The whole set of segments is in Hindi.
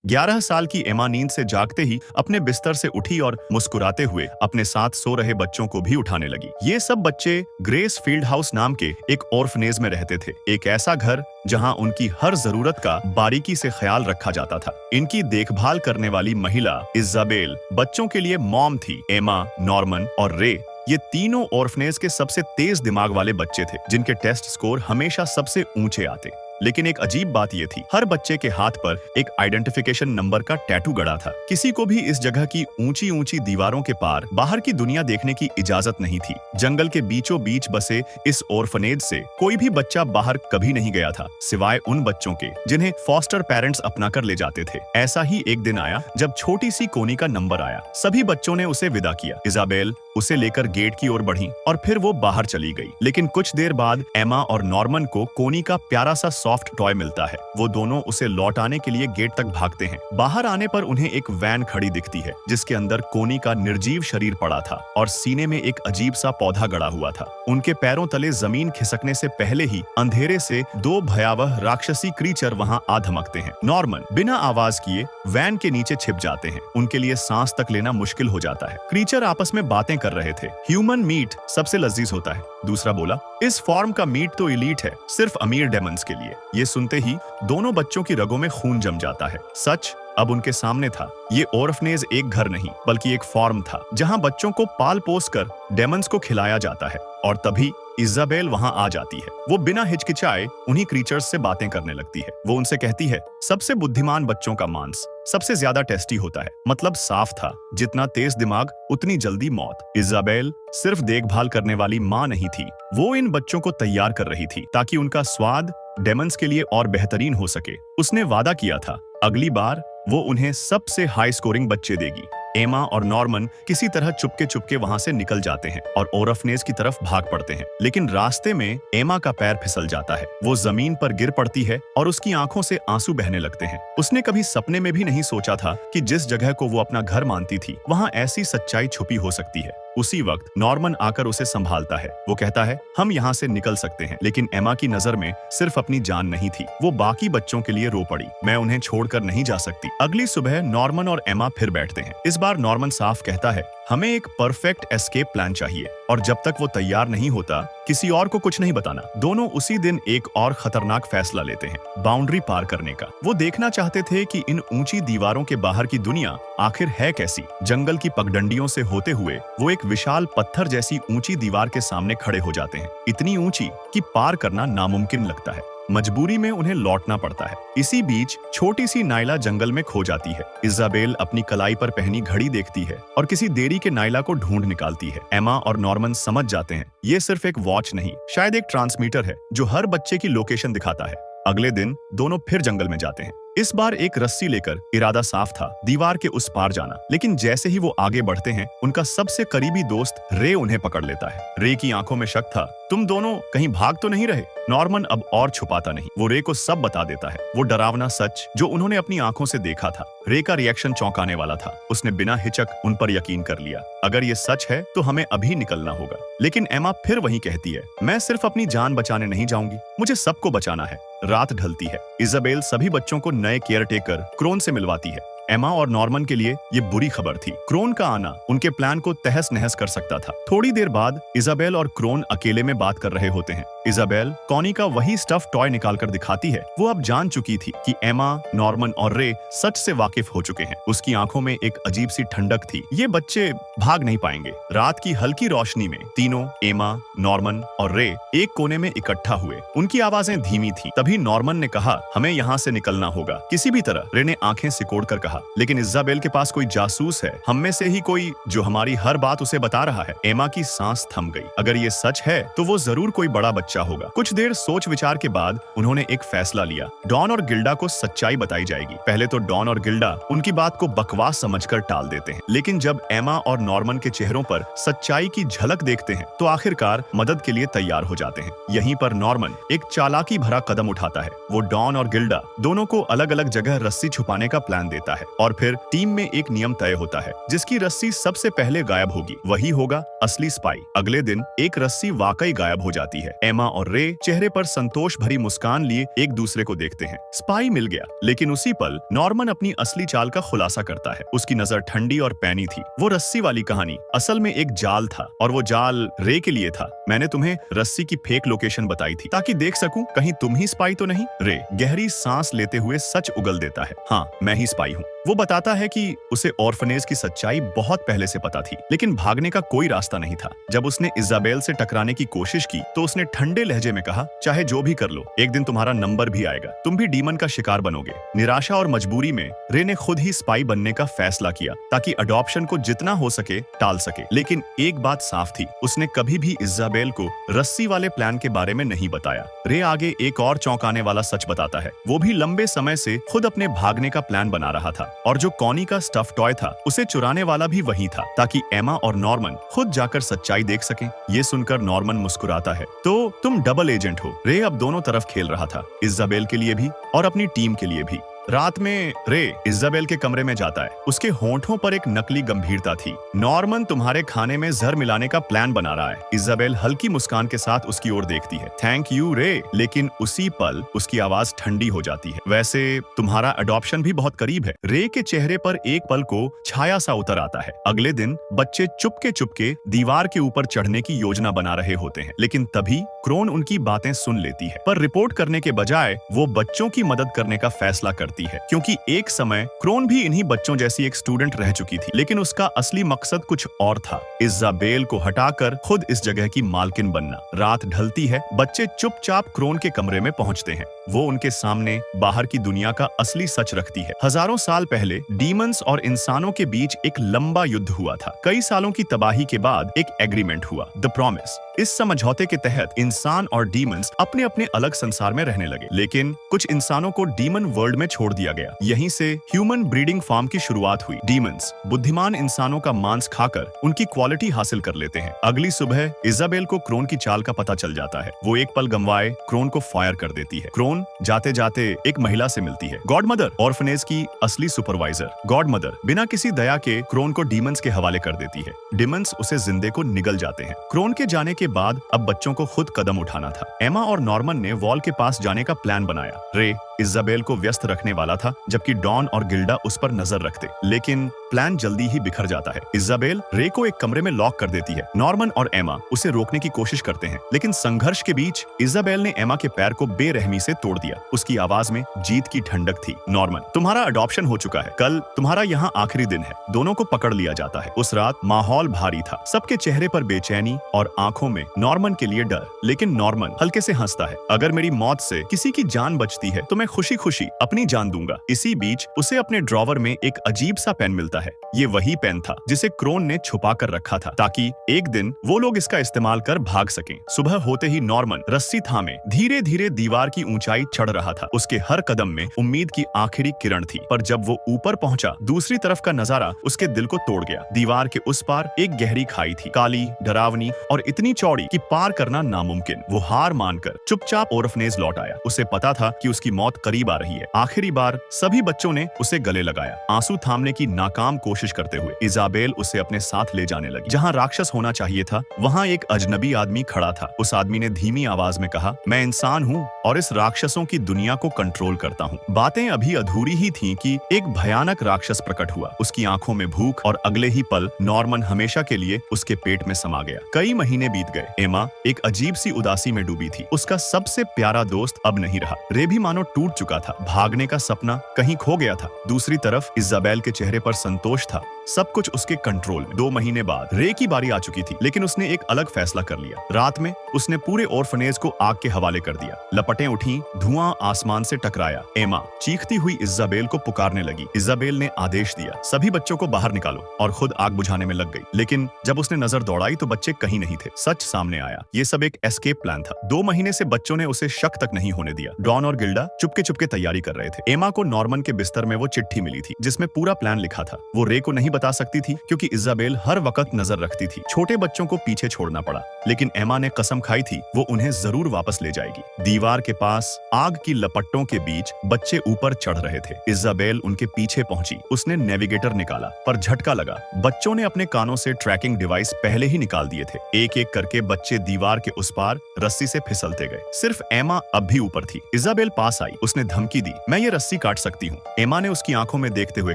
11 साल की एमा नींद से जागते ही अपने बिस्तर से उठी और मुस्कुराते हुए अपने साथ सो रहे बच्चों को भी उठाने लगी। ये सब बच्चे ग्रेस फील्ड हाउस नाम के एक ऑर्फनेज में रहते थे, एक ऐसा घर जहां उनकी हर जरूरत का बारीकी से ख्याल रखा जाता था। इनकी देखभाल करने वाली महिला इजाबेल बच्चों के लिए मॉम थी। एमा, नॉर्मन और रे ये तीनों ऑर्फनेज के सबसे तेज दिमाग वाले बच्चे थे, जिनके टेस्ट स्कोर हमेशा सबसे ऊंचे आते। लेकिन एक अजीब बात ये थी, हर बच्चे के हाथ पर एक आइडेंटिफिकेशन नंबर का टैटू गड़ा था। किसी को भी इस जगह की ऊंची ऊंची दीवारों के पार बाहर की दुनिया देखने की इजाजत नहीं थी। जंगल के बीचों बीच बसे इस ऑर्फनेज से कोई भी बच्चा बाहर कभी नहीं गया था, सिवाय उन बच्चों के जिन्हें फॉस्टर पेरेंट्स अपना कर ले जाते थे। ऐसा ही एक दिन आया जब छोटी सी कोनी का नंबर आया। सभी बच्चों ने उसे विदा किया। इजाबेल उसे लेकर गेट की ओर बढ़ी और फिर वो बाहर चली गई। लेकिन कुछ देर बाद एमा और नॉर्मन को कोनी का प्यारा सा सॉफ्ट टॉय मिलता है। वो दोनों उसे लौटाने के लिए गेट तक भागते हैं। बाहर आने पर उन्हें एक वैन खड़ी दिखती है, जिसके अंदर कोनी का निर्जीव शरीर पड़ा था और सीने में एक अजीब सा पौधा गड़ा हुआ था। उनके पैरों तले जमीन खिसकने से पहले ही अंधेरे से दो भयावह राक्षसी क्रीचर वहां आ धमकते हैं। नॉर्मन बिना आवाज किए वैन के नीचे छिप जाते हैं। उनके लिए सांस तक लेना मुश्किल हो जाता है। क्रीचर आपस में बातें कर रहे थे। ह्यूमन मीट सबसे लजीज होता है, दूसरा बोला। इस फॉर्म का मीट तो इलीट है, सिर्फ अमीर डेमंस के लिए। ये सुनते ही दोनों बच्चों की रगों में खून जम जाता है। सच अब उनके सामने था। ये ऑर्फनेज एक घर नहीं बल्कि एक फॉर्म था, जहां बच्चों को पाल पोस कर डेमंस को खिलाया जाता है। और तभी इजाबेल वहां आ जाती है। वो बिना हिचकिचाए उन्हीं क्रीचर्स से बातें करने लगती है। वो उनसे कहती है, सबसे बुद्धिमान बच्चों का मांस सबसे ज्यादा टेस्टी होता है। मतलब साफ था, जितना तेज दिमाग उतनी जल्दी मौत। इजाबेल सिर्फ देखभाल करने वाली माँ नहीं थी, वो इन बच्चों को तैयार कर रही थी ताकि उनका स्वाद डेमंस के लिए और बेहतरीन हो सके। उसने वादा किया था, अगली बार वो उन्हें सबसे हाई स्कोरिंग बच्चे देगी। एमा और नॉर्मन किसी तरह चुपके चुपके वहां से निकल जाते हैं और ऑर्फनेज की तरफ भाग पड़ते हैं। लेकिन रास्ते में एमा का पैर फिसल जाता है। वो जमीन पर गिर पड़ती है और उसकी आंखों से आंसू बहने लगते हैं। उसने कभी सपने में भी नहीं सोचा था कि जिस जगह को वो अपना घर मानती थी, वहां ऐसी सच्चाई छुपी हो सकती है। उसी वक्त नॉर्मन आकर उसे संभालता है। वो कहता है, हम यहाँ से निकल सकते हैं। लेकिन एमा की नजर में सिर्फ अपनी जान नहीं थी, वो बाकी बच्चों के लिए रो पड़ी। मैं उन्हें छोड़कर नहीं जा सकती। अगली सुबह नॉर्मन और एमा फिर बैठते हैं। इस बार नॉर्मन साफ कहता है, हमें एक परफेक्ट एस्केप प्लान चाहिए और जब तक वो तैयार नहीं होता किसी और को कुछ नहीं बताना। दोनों उसी दिन एक और खतरनाक फैसला लेते हैं, बाउंड्री पार करने का। वो देखना चाहते थे कि इन ऊंची दीवारों के बाहर की दुनिया आखिर है कैसी। जंगल की पगडंडियों से होते हुए वो एक विशाल पत्थर जैसी ऊंची दीवार के सामने खड़े हो जाते हैं, इतनी ऊंची कि पार करना नामुमकिन लगता है। मजबूरी में उन्हें लौटना पड़ता है। इसी बीच छोटी सी नायला जंगल में खो जाती है। इजाबेल अपनी कलाई पर पहनी घड़ी देखती है और किसी देरी के नायला को ढूंढ निकालती है। एमा और नॉर्मन समझ जाते हैं, ये सिर्फ एक वॉच नहीं, शायद एक ट्रांसमीटर है जो हर बच्चे की लोकेशन दिखाता है। अगले दिन दोनों फिर जंगल में जाते हैं। इस बार एक रस्सी लेकर इरादा साफ था, दीवार के उस पार जाना। लेकिन जैसे ही वो आगे बढ़ते हैं, उनका सबसे करीबी दोस्त रे उन्हें पकड़ लेता है। रे की आंखों में शक था, तुम दोनों कहीं भाग तो नहीं रहे? नॉर्मन अब और छुपाता नहीं, वो रे को सब बता देता है, वो डरावना सच जो उन्होंने अपनी आंखों से देखा था। रे का रिएक्शन चौंकाने वाला था। उसने बिना हिचक उन पर यकीन कर लिया। अगर ये सच है तो हमें अभी निकलना होगा। लेकिन एमा फिर वही कहती है, मैं सिर्फ अपनी जान बचाने नहीं जाऊंगी, मुझे सबको बचाना है। रात ढलती है। इजाबेल सभी बच्चों को नए केयरटेकर क्रोन से मिलवाती है। एमा और नॉर्मन के लिए ये बुरी खबर थी। क्रोन का आना उनके प्लान को तहस नहस कर सकता था। थोड़ी देर बाद इजाबेल और क्रोन अकेले में बात कर रहे होते हैं। इजाबेल कॉनी का वही स्टफ टॉय निकालकर दिखाती है। वो अब जान चुकी थी कि एमा, नॉर्मन और रे सच से वाकिफ हो चुके हैं। उसकी आंखों में एक अजीब सी ठंडक थी। ये बच्चे भाग नहीं पाएंगे। रात की हल्की रोशनी में तीनों, एमा, नॉर्मन और रे एक कोने में इकट्ठा हुए। उनकी आवाजें धीमी थी। तभी नॉर्मन ने कहा, हमें यहाँ से निकलना होगा किसी भी तरह। रे ने आंखें सिकोड़ कर कहा, लेकिन इजाबेल के पास कोई जासूस है, हम में से ही कोई जो हमारी हर बात उसे बता रहा है। एमा की सांस थम गई। अगर ये सच है तो वो जरूर कोई बड़ा बच्चा होगा। कुछ देर सोच विचार के बाद उन्होंने एक फैसला लिया, डॉन और गिल्डा को सच्चाई बताई जाएगी। पहले तो डॉन और गिल्डा उनकी बात को बकवास समझकर टाल देते हैं, लेकिन जब एमा और नॉर्मन के चेहरों पर सच्चाई की झलक देखते हैं तो आखिरकार मदद के लिए तैयार हो जाते हैं। यहीं पर नॉर्मन एक चालाकी भरा कदम उठाता है। वो डॉन और गिल्डा दोनों को अलग अलग जगह रस्सी छुपाने का प्लान देता है। और फिर टीम में एक नियम तय होता है, जिसकी रस्सी सबसे पहले गायब होगी वही होगा असली स्पाई। अगले दिन एक रस्सी वाकई गायब हो जाती है। एमा और रे चेहरे पर संतोष भरी मुस्कान लिए एक दूसरे को देखते हैं। स्पाई मिल गया। लेकिन उसी पल नॉर्मन अपनी असली चाल का खुलासा करता है। उसकी नजर ठंडी और पैनी थी। वो रस्सी वाली कहानी असल में एक जाल था, और वो जाल रे के लिए था। मैंने तुम्हें रस्सी की फेक लोकेशन बताई थी ताकि देख सकूं कहीं तुम ही स्पाई तो नहीं। रे गहरी सांस लेते हुए सच उगल देता है, हाँ मैं ही स्पाई हूँ। वो बताता है कि उसे ऑर्फनेज की सच्चाई बहुत पहले से पता थी, लेकिन भागने का कोई रास्ता नहीं था। जब उसने इजाबेल से टकराने की कोशिश की तो उसने ठंडे लहजे में कहा, चाहे जो भी कर लो, एक दिन तुम्हारा नंबर भी आएगा, तुम भी डीमन का शिकार बनोगे। निराशा और मजबूरी में रे ने खुद ही स्पाई बनने का फैसला किया ताकि अडॉप्शन को जितना हो सके टाल सके। लेकिन एक बात साफ थी, उसने कभी भी इजाबेल को रस्सी वाले प्लान के बारे में नहीं बताया। रे आगे एक और चौंकाने वाला सच बताता है, वो भी लंबे समय से खुद अपने भागने का प्लान बना रहा था, और जो कॉनी का स्टफ टॉय था उसे चुराने वाला भी वही था, ताकि एमा और नॉर्मन खुद जाकर सच्चाई देख सकें। ये सुनकर नॉर्मन मुस्कुराता है, तो तुम डबल एजेंट हो। रे अब दोनों तरफ खेल रहा था, इजाबेल के लिए भी और अपनी टीम के लिए भी। रात में रे इजाबेल के कमरे में जाता है। उसके होंठों पर एक नकली गंभीरता थी। नॉर्मन तुम्हारे खाने में जहर मिलाने का प्लान बना रहा है। इजाबेल हल्की मुस्कान के साथ उसकी ओर देखती है। थैंक यू रे। लेकिन उसी पल उसकी आवाज ठंडी हो जाती है। वैसे तुम्हारा अडॉप्शन भी बहुत करीब है। रे के चेहरे पर एक पल को छाया सा उतर आता है। अगले दिन बच्चे चुपके चुपके दीवार के ऊपर चढ़ने की योजना बना रहे होते हैं, लेकिन तभी क्रोन उनकी बातें सुन लेती है। पर रिपोर्ट करने के बजाय वो बच्चों की मदद करने का फैसला करती है, क्योंकि एक समय क्रोन भी इन्हीं बच्चों जैसी एक स्टूडेंट रह चुकी थी। लेकिन उसका असली मकसद कुछ और था, इजाबेल को हटाकर खुद इस जगह की मालकिन बनना। रात ढलती है, बच्चे चुपचाप क्रोन के कमरे में पहुंचते हैं। वो उनके सामने बाहर की दुनिया का असली सच रखती है। हजारों साल पहले डीमंस और इंसानों के बीच एक लंबा युद्ध हुआ था। कई सालों की तबाही के बाद एक एग्रीमेंट हुआ, द प्रॉमिस। इस समझौते के तहत इंसान और डीमंस अपने अपने अलग संसार में रहने लगे, लेकिन कुछ इंसानों को डीमन वर्ल्ड में छोड़ दिया गया। यहीं से ह्यूमन ब्रीडिंग फार्म की शुरुआत हुई। डीमंस बुद्धिमान इंसानों का मांस खाकर उनकी क्वालिटी हासिल कर लेते हैं। अगली सुबह इजाबेल को क्रोन की चाल का पता चल जाता है। वो एक पल गंवाए क्रोन को फायर कर देती है। क्रोन जाते जाते एक महिला से मिलती है, गॉड मदर, ऑर्फनेज की असली सुपरवाइजर। गॉड मदर बिना किसी दया के क्रोन को डीमंस के हवाले कर देती है। डीमंस उसे जिंदे को निगल जाते हैं। क्रोन के जाने के बाद अब बच्चों को खुद कदम उठाना था। एमा और नॉर्मन ने वॉल के पास जाने का प्लान बनाया। रे इजाबेल को व्यस्त रखने वाला था, जबकि डॉन और गिल्डा उस पर नजर रखते, लेकिन प्लान जल्दी ही बिखर जाता है। इजाबेल रे को एक कमरे में लॉक कर देती है। नॉर्मन और एमा उसे रोकने की कोशिश करते हैं, लेकिन संघर्ष के बीच इजाबेल ने एमा के पैर को बेरहमी से तोड़ दिया। उसकी आवाज में जीत की ठंडक थी। नॉर्मन, तुम्हारा अडॉप्शन हो चुका है, कल तुम्हारा यहाँ आखिरी दिन है। दोनों को पकड़ लिया जाता है। उस रात माहौल भारी था, सबके चेहरे पर बेचैनी और आंखों में नॉर्मन के लिए डर। लेकिन नॉर्मन हल्के से हंसता है, अगर मेरी मौत से किसी की जान बचती है तो मैं खुशी खुशी अपनी जान दूंगा। इसी बीच उसे अपने ड्रॉवर में एक अजीब सा पेन मिलता है। ये वही पेन था जिसे क्रोन ने छुपा कर रखा था, ताकि एक दिन वो लोग इसका इस्तेमाल कर भाग सकें। सुबह होते ही नॉर्मन रस्सी थामे धीरे धीरे दीवार की ऊंचाई चढ़ रहा था। उसके हर कदम में उम्मीद की आखिरी किरण थी, पर जब वो ऊपर पहुंचा, दूसरी तरफ का नजारा उसके दिल को तोड़ गया। दीवार के उस पार एक गहरी खाई थी, काली, डरावनी और इतनी चौड़ी कि पार करना नामुमकिन। वो हार मानकर चुपचाप ऑर्फनेज लौट आया। उसे पता था कि उसकी मौत करीब आ रही है। आखिरी बार सभी बच्चों ने उसे गले लगाया, आंसू थामने की नाकाम कोशिश करते हुए। इजाबेल उसे अपने साथ ले जाने लगी। जहाँ राक्षस होना चाहिए था, वहाँ एक अजनबी आदमी खड़ा था। उस आदमी ने धीमी आवाज में कहा, मैं इंसान हूँ और इस राक्षसों की दुनिया को कंट्रोल करता हूँ। बातें अभी अधूरी ही थीं कि एक भयानक राक्षस प्रकट हुआ। उसकी आंखों में भूख, और अगले ही पल नॉर्मन हमेशा के लिए उसके पेट में समा गया। कई महीने बीत गए। एमा एक अजीब सी उदासी में डूबी थी। उसका सबसे प्यारा दोस्त अब नहीं रहा। रे भी मानो टूट चुका था। भागने का सपना कहीं खो गया था। दूसरी तरफ इजाबेल के चेहरे पर संतोष था, सब कुछ उसके कंट्रोल में। 2 महीने बाद रे की बारी आ चुकी थी, लेकिन उसने एक अलग फैसला कर लिया। रात में उसने पूरे ऑर्फनेज को आग के हवाले कर दिया। लपटें उठी, धुआं आसमान से टकराया। एमा चीखती हुई इजाबेल को पुकारने लगी। इजाबेल ने आदेश दिया, सभी बच्चों को बाहर निकालो, और खुद आग बुझाने में लग गई। लेकिन जब उसने नजर दौड़ाई तो बच्चे कहीं नहीं थे। सच सामने आया, ये सब एक एस्केप प्लान था। 2 महीने से बच्चों ने उसे शक तक नहीं होने दिया। डॉन और गिल्डा चुपके चुपके तैयारी कर रहे थे। एमा को नॉर्मन के बिस्तर में वो चिट्ठी मिली थी, जिसमें पूरा प्लान लिखा था। वो रे को नहीं बता सकती थी क्योंकि इजाबेल हर वक्त नजर रखती थी। छोटे बच्चों को पीछे छोड़ना पड़ा, लेकिन एमा ने कसम खाई थी वो उन्हें जरूर वापस ले जाएगी। दीवार के पास आग की लपटों के बीच बच्चे ऊपर चढ़ रहे थे। इजाबेल उनके पीछे पहुंची। उसने नेविगेटर निकाला, पर झटका लगा। बच्चों ने अपने कानों से ट्रैकिंग डिवाइस पहले ही निकाल दिए थे। एक एक करके बच्चे दीवार के उस पार रस्सी से फिसलते गए। सिर्फ एमा अब भी ऊपर थी। इजाबेल पास आई। उसने धमकी दी, मैं ये रस्सी काट सकती हूँ। एमा ने उसकी आंखों में देखते हुए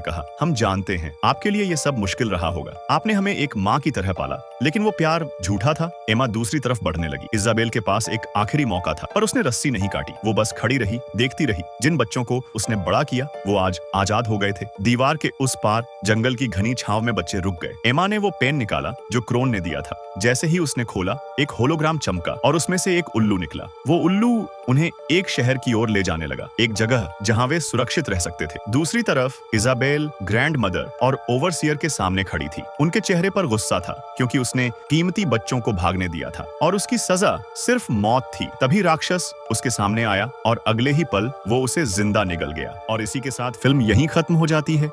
कहा, हम जानते हैं आपके लिए ये सब मुश्किल रहा होगा। आपने हमें एक माँ की तरह पाला, लेकिन वो प्यार झूठा था। एमा दूसरी तरफ बढ़ने लगी। इजाबेल के पास एक आखिरी मौका था, पर उसने रस्सी नहीं काटी। वो बस खड़ी रही, देखती रही। जिन बच्चों को उसने बड़ा किया वो आज आजाद हो गए थे। दीवार के उस पार जंगल की घनी छांव में बच्चे रुक गए। एमा ने वो पेन निकाला जो क्रोन ने दिया था। जैसे ही उसने खोला, एक होलोग्राम चमका और उसमें से एक उल्लू निकला। वो उल्लू उन्हें एक शहर की ओर ले जाने लगा, एक जगह जहां वे सुरक्षित रह सकते थे। दूसरी तरफ इजाबेल ग्रैंड मदर और ओवरसियर के सामने खड़ी थी। उनके चेहरे पर गुस्सा था क्योंकि उसने कीमती बच्चों को भागने दिया था और उसकी सजा सिर्फ मौत थी। तभी राक्षस उसके सामने आया और अगले ही पल वो उसे जिंदा निगल गया। और इसी के साथ फिल्म यहीं खत्म हो जाती है।